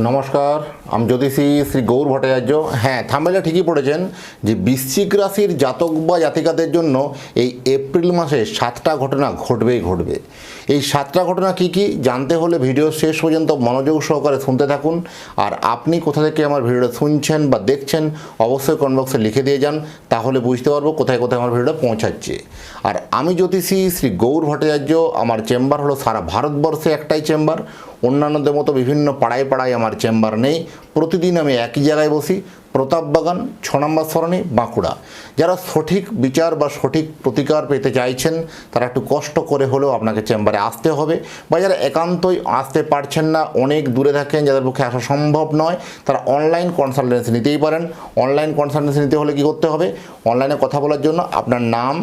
নমস্কার, আমি জ্যোতিষী শ্রী গৌর ভট্টাচার্য। হ্যাঁ, থাম্বনেলে ঠিকই পড়েছেন যে বৃশ্চিক রাশির জাতক বা জাতিকাদের জন্য এই এপ্রিল মাসে 7টা ঘটনা ঘটবে। এই 7টা ঘটনা কি কি জানতে হলে ভিডিও শেষ পর্যন্ত মনোযোগ সহকারে শুনতে থাকুন। আর আপনি কোথা থেকে আমার ভিডিওটা শুনছেন বা দেখছেন অবশ্যই কমেন্ট বক্সে লিখে দিয়ে যান, তাহলে বুঝতে পারবো কোথায় কোথায় আমার ভিডিওটা পৌঁছাচ্ছে। আর আমি জ্যোতিষী শ্রী গৌর ভট্টাচার্য, আমার চেম্বার হলো সারা ভারতবর্ষে একটাই চেম্বার। অন্যান্যদের মতো বিভিন্ন পাড়ায় পাড়ায় আমার চেম্বার নেই। প্রতিদিন আমি একই জায়গায় বসি, প্রতাপবাগান 6 নম্বর সরণি, বাঁকুড়া। যারা সঠিক বিচার বা সঠিক প্রতিকার পেতে চাইছেন তারা একটু কষ্ট করে হলেও আপনাকে চেম্বারে আসতে হবে, বা যারা একান্তই আসতে পারছেন না, অনেক দূরে থাকেন, যাদের পক্ষে আসা সম্ভব নয়, তারা অনলাইন কনসালটেন্সি নিতেই পারেন। অনলাইন কনসালটেন্সি নিতে হলে কী করতে হবে? অনলাইনে কথা বলার জন্য আপনার নাম,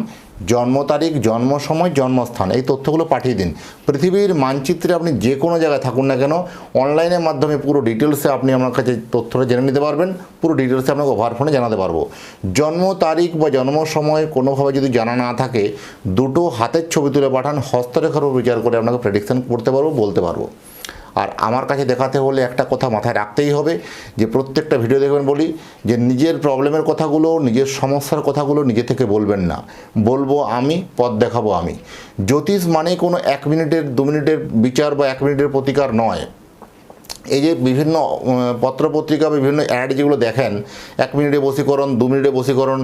জন্ম তারিখ, জন্ম সময়, জন্মস্থান, এই তথ্যগুলো পাঠিয়ে দিন। পৃথিবীর মানচিত্রে আপনি যে কোনো জায়গায় থাকুন না কেন, অনলাইনের মাধ্যমে পুরো ডিটেলসে আপনি আমার কাছে তথ্যটা জেনে নিতে পারবেন। পুরো ডিটেলসে আপনাকে ওভার ফোনে জানাতে পারবো। জন্ম তারিখ বা জন্ম সময় কোনোভাবে যদি জানা না থাকে, দুটো হাতের ছবি তুলে পাঠান, হস্তরেখার উপর বিচার করে আপনাকে প্রেডিকশন করতে পারবো, বলতে পারবো। আর আমার কাছে দেখাতে হলে একটা কথা মাথায় রাখতেই হবে, যে প্রত্যেকটা ভিডিও দেখবেন বলি যে নিজের প্রবলেমের কথাগুলো, নিজের সমস্যার কথাগুলো নিজে থেকে বলবেন না, বলবো আমি, পথ দেখাবো আমি। জ্যোতিষ মানে কোনো 1 মিনিটের 2 মিনিটের বিচার বা 1 মিনিটের প্রতিকার নয়। এই যে বিভিন্ন পত্রপত্রিকা, বিভিন্ন অ্যাড যেগুলো দেখেন, 1 মিনিটে বশীকরণ, 2 মিনিটে বশীকরণ,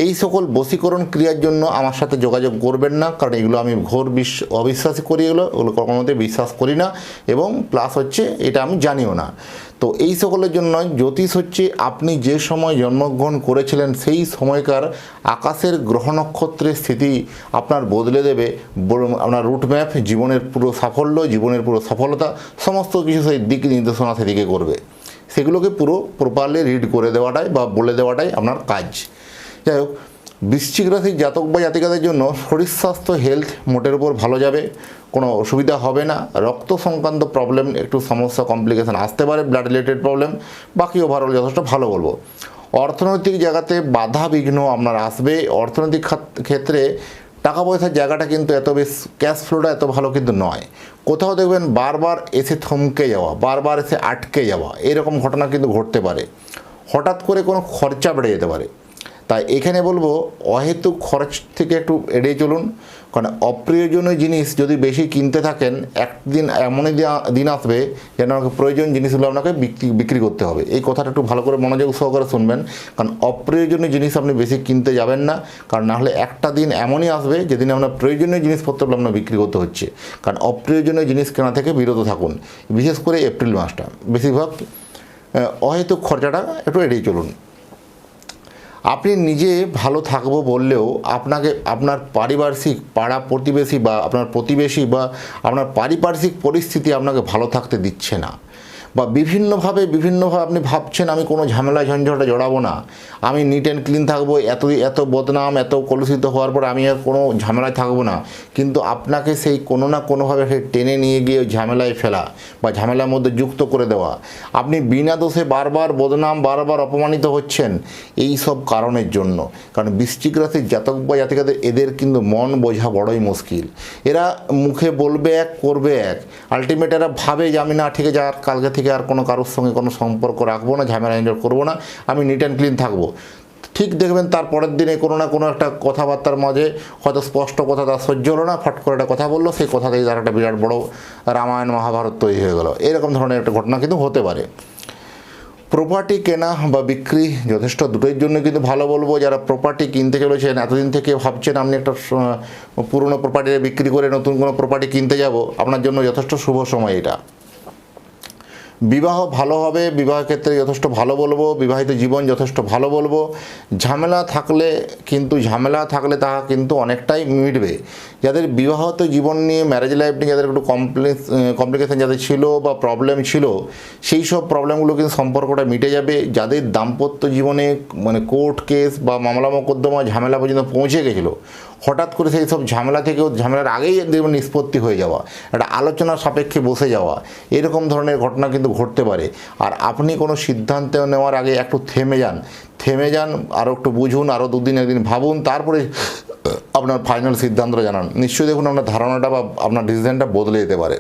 এই সকল বশীকরণ ক্রিয়ার জন্য আমার সাথে যোগাযোগ করবেন না, কারণ এগুলো আমি ঘোর অবিশ্বাসী করি। ওগুলো কখনোতে বিশ্বাস করি না, এবং প্লাস হচ্ছে এটা আমি জানিও না। তো এই সকলের জন্য জ্যোতিষ হচ্ছে আপনি যে সময় জন্মগ্রহণ করেছিলেন সেই সময়কার আকাশের গ্রহ নক্ষত্রের স্থিতি আপনার বদলে দেবে। আপনার রুটম্যাপ, জীবনের পুরো সাফল্য, জীবনের পুরো সফলতা, সমস্ত কিছু সেই দিক নির্দেশনা সেদিকে করবে। সেগুলোকে পুরো প্রপারলি রিড করে দেওয়াটাই বা বলে দেওয়াটাই আপনার কাজ। যাই হোক, বৃশ্চিক রাশির জাতক বা জাতিকাদের জন্য শরীর স্বাস্থ্য, হেলথ মোটের উপর ভালো যাবে, কোনো অসুবিধা হবে না। রক্ত সংক্রান্ত প্রবলেম, একটু সমস্যা, কমপ্লিকেশান আসতে পারে, ব্লাড রিলেটেড প্রবলেম। বাকি ওভারঅল যথেষ্ট ভালো বলবো। অর্থনৈতিক জায়গাতে বাধা বিঘ্ন আপনার আসবে। অর্থনৈতিক ক্ষেত্রে টাকা পয়সার জায়গাটা কিন্তু এত বেশ, ক্যাশ ফ্লোটা এত ভালো কিন্তু নয়। কোথাও দেখবেন বারবার এসে থমকে যাওয়া, বারবার এসে আটকে যাওয়া, এরকম ঘটনা কিন্তু ঘটতে পারে। হঠাৎ করে কোনো খরচা বেড়ে যেতে পারে। তাই এখানে বলবো অহেতুক খরচ থেকে একটু এড়িয়ে চলুন, কারণ অপ্রয়োজনীয় জিনিস যদি বেশি কিনতে থাকেন, একদিন এমনই দিন আসবে যেন আমাকে প্রয়োজনীয় জিনিসগুলো আপনাকে বিক্রি করতে হবে। এই কথাটা একটু ভালো করে মনোযোগ সহকারে শুনবেন, কারণ অপ্রয়োজনীয় জিনিস আপনি বেশি কিনতে যাবেন না, কারণ নাহলে একটা দিন এমনই আসবে যেদিন আপনার প্রয়োজনীয় জিনিসপত্রগুলো আপনার বিক্রি করতে হচ্ছে। কারণ অপ্রয়োজনীয় জিনিস কেনা থেকে বিরত থাকুন, বিশেষ করে এপ্রিল মাসটা। বেশিরভাগ অহেতুক খরচাটা একটু এড়িয়ে চলুন। আপনি নিজে ভালো থাকবো বললেও আপনাকে আপনার পারিপার্শ্বিক, পাড়া প্রতিবেশী বা আপনার প্রতিবেশী বা আপনার পারিপার্শ্বিক পরিস্থিতি আপনাকে ভালো থাকতে দিচ্ছে না, বা বিভিন্নভাবে আপনি ভাবছেন আমি কোনো ঝামেলা ঝঞ্ঝটে জড়াবো না, আমি নিট অ্যান্ড ক্লিন থাকবো, এত বদনাম, এত কলুষিত হওয়ার পর আমি আর কোনো ঝামেলায় থাকবো না। কিন্তু আপনাকে সেই কোনো না কোনোভাবে সেই টেনে নিয়ে গিয়ে ঝামেলায় ফেলা বা ঝামেলার মধ্যে যুক্ত করে দেওয়া, আপনি বিনা দোষে বারবার বদনাম, বারবার অপমানিত হচ্ছেন এই সব কারণের জন্য। কারণ বৃশ্চিক রাশির জাতক বা জাতিকাদের এদের কিন্তু মন বোঝা বড়ই মুশকিল। এরা মুখে বলবে এক, করবে এক। আলটিমেট এরা ভাবে যে আমি না, ঠিক আছে, আর কালকে থেকে আর কোনো কারোর সঙ্গে কোনো সম্পর্ক রাখবো না, ঝামেলা এনজয় করবো না, আমি নিট অ্যান্ড ক্লিন থাকবো। ঠিক দেখবেন তার পরের দিনে কোনো না কোনো একটা কথাবার্তার মাঝে হয়তো স্পষ্ট কথা তার সহ্য হলো না, ফট করে একটা কথা বললো, সেই কথাতেই তার একটা বিরাট বড় রামায়ণ মহাভারত তৈরি হয়ে গেল। এরকম ধরনের একটা ঘটনা কিন্তু হতে পারে। প্রপার্টি কেনা বা বিক্রি যথেষ্ট দুটোর জন্য কিন্তু ভালো বলবো। যারা প্রপার্টি কিনতে চলেছেন, এতদিন থেকে ভাবছেন আপনি একটা পুরনো প্রপার্টি বিক্রি করে নতুন কোনো প্রপার্টি কিনতে যাব, আপনার জন্য যথেষ্ট শুভ সময় এটা। বিবাহ ভালো হবে, বিবাহ ক্ষেত্রে যথেষ্ট ভালো বলবো। বিবাহিত জীবন যথেষ্ট ভালো বলবো। ঝামেলা থাকলে তা কিন্তু অনেকটাই মিটবে। যাদের বিবাহিত জীবন নিয়ে, ম্যারেজ লাইফ নিয়ে যাদের একটু কমপ্লিকেশন যাদের ছিল বা প্রবলেম ছিল, সেই সব প্রবলেমগুলো কিন্তু সম্পর্কটা মিটে যাবে। যাদের দাম্পত্য জীবনে মানে কোর্ট কেস বা মামলা মোকদ্দমা ঝামেলা পর্যন্ত পৌঁছে গেছিলো, হঠাৎ করে সেই সব ঝামেলা থেকেও, ঝামেলার আগেই দেখবেন নিষ্পত্তি হয়ে যাওয়া, একটা আলোচনার সাপেক্ষে বসে যাওয়া, এরকম ধরনের ঘটনা কিন্তু ঘটতে পারে। আর আপনি কোনো সিদ্ধান্ত নেওয়ার আগে একটু থেমে যান, আরও একটু বুঝুন, আরও 2 দিন 1 দিন ভাবুন, তারপরে আপনার ফাইনাল সিদ্ধান্তটা জানান। নিশ্চয়ই দেখুন আপনার ধারণাটা বা আপনার ডিসিশনটা বদলে যেতে পারে।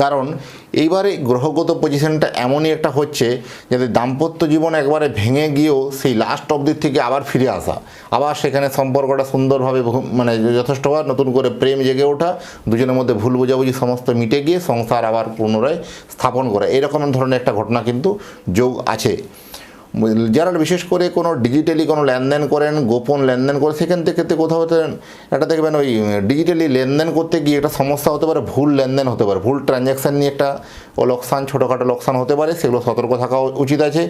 কারণ এইবারে গ্রহগত পজিশনটা এমনই একটা হচ্ছে যাতে দাম্পত্য জীবন একবারে ভেঙে গিয়েও সেই লাস্ট অবধি থেকে আবার ফিরে আসা, আবার সেখানে সম্পর্কটা সুন্দরভাবে মানে যথেষ্টবার নতুন করে প্রেম জেগে ওঠা, দুজনের মধ্যে ভুল বোঝাবুঝি সমস্ত মিটে গিয়ে সংসার আবার পুনরায় স্থাপন করা, এরকম ধরনের একটা ঘটনা কিন্তু যোগ আছে। যারা বিশেষ করে কোনো ডিজিটালি কোনো লেনদেন করেন, গোপন লেনদেন করে, সেখান থেকে কোথাও একটা দেখবেন ওই ডিজিটালি লেনদেন করতে গিয়ে একটা সমস্যা হতে পারে, ভুল লেনদেন হতে পারে, ভুল ট্রানজ্যাকশান নিয়ে একটা লোকসান, ছোটোখাটো লোকসান হতে পারে, সেগুলো সতর্ক থাকা উচিত আছে।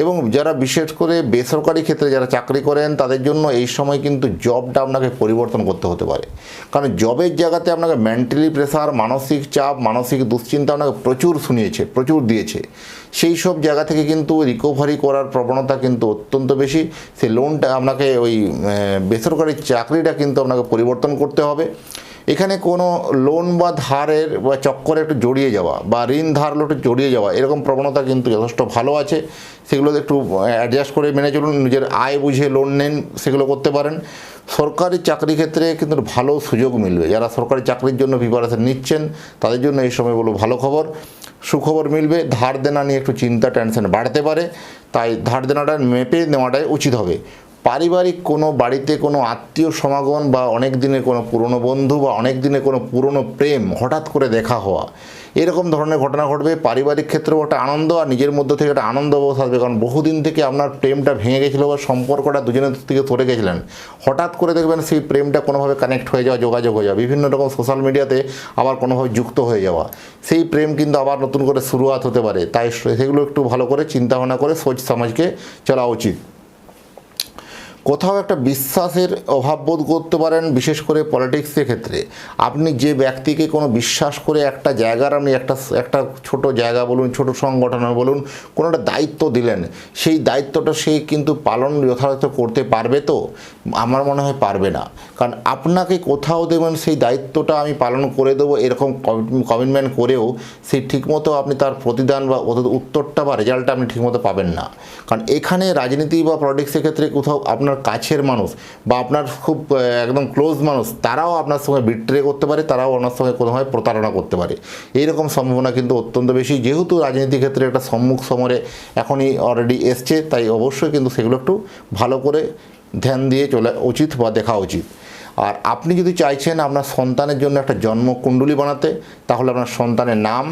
এবং যারা বিশেষ করে বেসরকারি ক্ষেত্রে যারা চাকরি করেন তাদের জন্য এই সময় কিন্তু জবটা আপনাকে পরিবর্তন করতে হতে পারে, কারণ জবের জায়গাতে আপনাকে মেন্টালি প্রেশার, মানসিক চাপ, মানসিক দুশ্চিন্তা আপনাকে প্রচুর শুনিয়েছে, প্রচুর দিয়েছে। সেই সব জায়গা থেকে কিন্তু রিকভারি করার প্রবণতা কিন্তু অত্যন্ত বেশি। সেই লোনটা আপনাকে ওই বেসরকারি চাকরিটা কিন্তু আপনাকে পরিবর্তন করতে হবে। এখানে কোনো লোন বা ধারের বা চক্করে একটু জড়িয়ে যাওয়া বা ঋণ ধার একটু জড়িয়ে যাওয়া, এরকম প্রবণতা কিন্তু যথেষ্ট ভালো আছে। সেগুলো একটু অ্যাডজাস্ট করে মেনে চলুন, নিজের আয় বুঝে লোন নেন, সেগুলো করতে পারেন। সরকারি চাকরি ক্ষেত্রে কিন্তু ভালো সুযোগ মিলবে, যারা সরকারি চাকরির জন্য প্রিপারেশন নিচ্ছেন তাদের জন্য এই সময় বলবো ভালো খবর, সুখবর মিলবে। ধার দেনা নিয়ে একটু চিন্তা, টেনশন বাড়তে পারে, তাই ধার দেনাটা মেপে নেওয়াটাই উচিত হবে। পারিবারিক কোনো বাড়িতে কোনো আত্মীয় সমাগম বা অনেক দিনের কোনো পুরনো বন্ধু বা অনেক দিনের কোনো পুরনো প্রেম হঠাৎ করে দেখা হওয়া, এরকম ধরনের ঘটনা ঘটবে। পারিবারিক ক্ষেত্রেও একটা আনন্দ আর নিজের মধ্যে থেকে একটা আনন্দ বোধ আসবে, কারণ বহুদিন থেকে আপনার প্রেমটা ভেঙে গেছিলো বা সম্পর্কটা দুজনের থেকে সরে গেছিলেন, হঠাৎ করে দেখবেন সেই প্রেমটা কোনোভাবে কানেক্ট হয়ে যাওয়া, যোগাযোগ হয়ে যাওয়া, বিভিন্ন রকম সোশ্যাল মিডিয়াতে আবার কোনোভাবে যুক্ত হয়ে যাওয়া, সেই প্রেম কিন্তু আবার নতুন করে শুরুয়াত হতে পারে। তাই সেগুলো একটু ভালো করে চিন্তা ভাবনা করে সোচ সমাজকে চলা উচিত। কোথাও একটা বিশ্বাসের অভাব বোধ করতে পারেন, বিশেষ করে পলিটিক্সের ক্ষেত্রে। আপনি যে ব্যক্তিকে কোনো বিশ্বাস করে একটা জায়গার আপনি একটা ছোট জায়গা বলুন, ছোট সংগঠন বলুন, কোনো একটা দায়িত্ব দিলেন, সেই দায়িত্বটা সে কিন্তু পালন যথাযথ করতে পারবে তো? আমার মনে হয় পারবে না, কারণ আপনাকে কোথাও দেবেন সেই দায়িত্বটা আমি পালন করে দেবো এরকম কমিটমেন্ট করেও সেই ঠিকমতো আপনি তার প্রতিদান বা উত্তরটা বা রেজাল্টটা আপনি ঠিকমতো পাবেন না। কারণ এখানে রাজনীতি বা পলিটিক্সের ক্ষেত্রে কোথাও আপনার কাছের মানুষ বা আপনার খুব একদম ক্লোজ মানুষ, তারাও আপনার সঙ্গে বিট্রে করতে পারে, তারাও আপনার সঙ্গে কোনোভাবে প্রতারণা করতে পারে, এইরকম সম্ভাবনা কিন্তু অত্যন্ত বেশি। যেহেতু রাজনীতি ক্ষেত্রে একটা সম্মুখ সমরে এখনই অলরেডি এসছে, তাই অবশ্যই কিন্তু সেগুলো একটু ভালো করে ধ্যান দিয়ে চলা উচিত বা দেখা উচিত। আর আপনি যদি চাইছেন আপনার সন্তানের জন্য একটা জন্মকুণ্ডলী বানাতে, তাহলে আপনার সন্তানের নাম,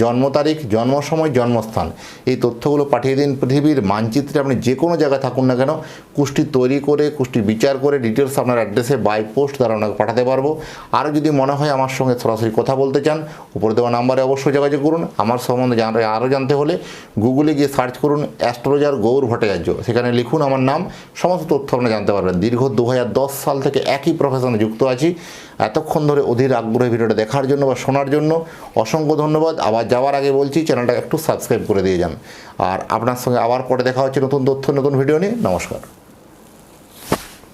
জন্ম তারিখ, জন্ম সময়, জন্মস্থান, এই তথ্যগুলো পাঠিয়ে দিন। পৃথিবীর মানচিত্রে আপনি যে কোনো জায়গায় থাকুন না কেন, কুষ্টি তৈরি করে, কুষ্টি বিচার করে ডিটেলস আপনার অ্যাড্রেসে বাই পোস্ট দ্বারা আপনাকে পাঠাতে পারবো। আরও যদি মনে হয় আমার সঙ্গে সরাসরি কথা বলতে চান, উপরে দেওয়া নাম্বারে অবশ্যই যোগাযোগ করুন। আমার সম্বন্ধে আরও জানতে হলে গুগলে গিয়ে সার্চ করুন অ্যাস্ট্রোলজার গৌর ভট্টাচার্য, সেখানে লিখুন আমার নাম, সমস্ত তথ্য আপনি জানতে পারবেন। দীর্ঘ 2010 সাল থেকে একই প্রফেশনে যুক্ত আছি। এতক্ষণ ধরে অধীর আগ্রহে ভিডিওটা দেখার জন্য বা শোনার জন্য অসংখ্য ধন্যবাদ। আবার যাওয়ার আগে বলছি, চ্যানেলটা একটু সাবস্ক্রাইব করে দিয়ে যান। আর আপনার সঙ্গে আবার পরে দেখা হচ্ছে নতুন তথ্য, নতুন ভিডিও নিয়ে। নমস্কার।